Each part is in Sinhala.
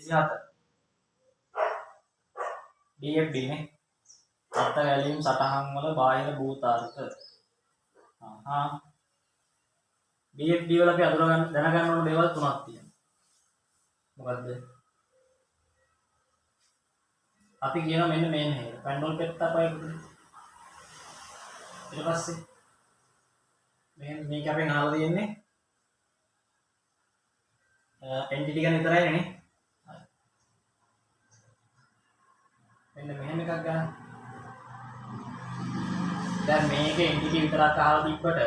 27 DFD නේ අර්ථ ගැලීම් සටහන් වල බාහිර භූතාර්ථ DFD වල අපි අඳුර ගන්න දැනගන්න ඕන දේවල් තුනක් තියෙනවා මොකද්ද අපි කියනවා මෙන්න මේන් හේර පැන්ඩෝල් පෙත්තපය ඊට පස්සේ මේක අපෙන් අහලා තියෙන්නේ එන්ටිටි ගැන විතරයි නේ මෙන්න මෙහෙම එකක් ගන්න දැන් මේක එන්ටිටි විතරක් අහලා තිබ්බට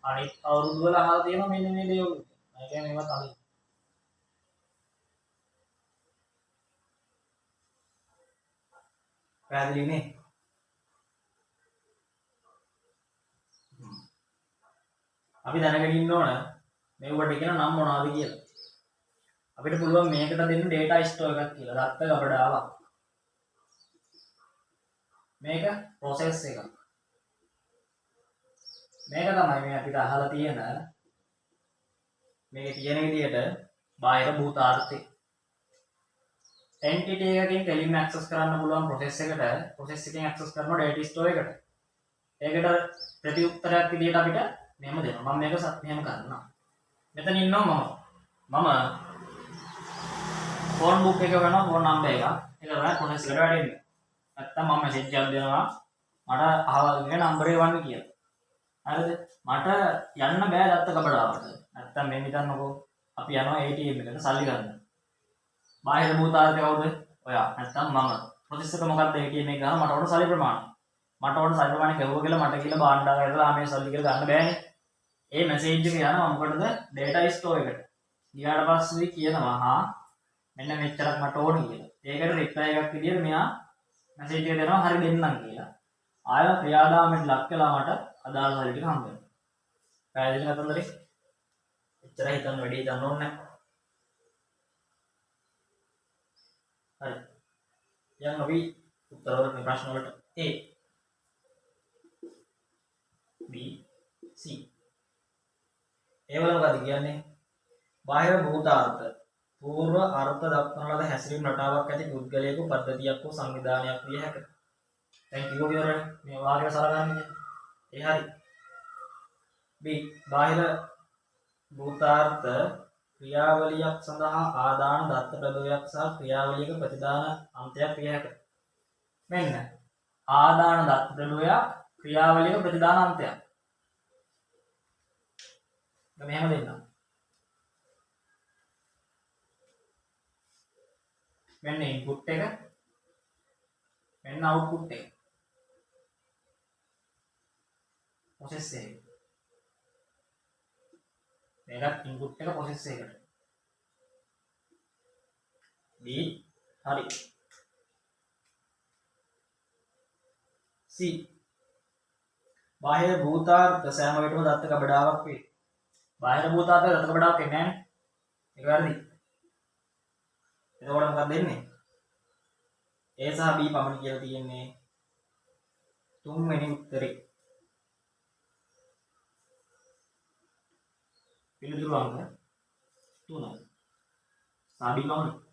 අනිත් අවුරුදු වල අහලා තියෙනවා මෙන්න මේ දේවල් මම කියන්නේ ඒවා තමයි පැහැදිලි නේ අපි දැනගෙන ඉන්න ඕන මේවට කියන නම් මොනවද කියලා. අපිට පුළුවන් මේකට දෙන්න data store එකක් කියලා. දත්ත ගබඩාවක්. මේක process එකක්. මේක තමයි මේ අපිට අහලා තියෙන මේකේ තියෙන විදිහට බාහිර භූතාර්ථය. entity එකකින් කෙලින්ම access කරන්න පුළුවන් process එකට process එකෙන් access කරනවා data store එකට. ඒකට ප්‍රතිඋත්තරයක් විදිහට අපිට මෙහෙම දෙනවා. මම මේක මෙහෙම කරනවා. මෙතන ඉන්නවා මම ෆෝන් බුක් එක ගන්නවා ෆෝන් නම්බර් එක. ඒක තමයි process එකට වැටෙන්නේ. නැත්තම් මම message එකක් දෙනවා මට අහවල් ගේ නම්බරේ වන්න කියලා. හරිද? මට යන්න බෑ දත්ත කබඩාවට. නැත්තම් මේ හිතන්නකෝ අපි යනවා ATM එකට සල්ලි ගන්න. බාහිර භූතාර්ථය කවුද? ඔයා. නැත්තම් මම. process එක මොකක්ද ATM එක ගන්න මට ඕන සල්ලි ප්‍රමාණය. මට ඕන සල්ලි ප්‍රමාණය කවුව කියලා මට කියලා භාණ්ඩාගාරය ඇතුළේ මේ සල්ලි කියලා ගන්න බෑනේ. ඒ message එක යනවා මොකටද? data store එකට. ඊට පස්සේ කියනවා මෙන්න මෙච්චරක් මට ඕන කියලා. ඒකට reply එකක් විදියට මෙයා message එක දෙනවා හරි දෙන්නම් කියලා. ආයෙ ක්‍රියාදාමයට ලක් කළා මට අදාළ සල්ලි ටික හම්බ වෙනවා. පැහැදිලි කතන්දරේ? එච්චරයි හිතන්න වැඩි හිතන්න ඕනේ නැහැ. හරි. යන් අපි උත්තර වලට මේ ප්‍රශ්න වලට A B C ඒ වල මොකද කියන්නේ? බාහිර භූතාර්ථ පූර්ව අර්ථ දක්වන ලද හැසිරීම් රටාවක් ඇති පුද්ගලයෙකු පද්ධතියක් හෝ සංවිධානයක් විය හැකියි. දැන් කිව්ව විවරනේ මේ වාක්‍යය සලකන්නේ. ඒ හරි. B බාහිර භූතාර්ථ ක්‍රියාවලියක් සඳහා ආදාන දත්ත ප්‍රභවයක් සහ ක්‍රියාවලියක ප්‍රතිදාන අන්තයක් විය හැකියි. මෙන්න ආදාන දත්ත ප්‍රභවයක් ක්‍රියාවලියක ප්‍රතිදාන අන්තයක්. මෙහෙම දෙන්නම්. මෙන්න ඉන්පුට් එක මෙන්න අවුට්පුට් එක process එක මේකත් ඉන්පුට් එක process එකට B හරි C බාහිර භූතාර්ථ සෑම විටම දත්ත කබඩාවක් වේ. බාහිර භූතාර්ථ දත්ත කබඩාවක් එන්නේ නැහැ නේ. ඒක වැරදි. එතකොට මොකක්ද දෙන්නේ? A සහ B පමණ කියලා තියෙන්නේ තුන්වෙනි උත්තරේ. පිළිතුරු අංක 3. සහ B පමණ.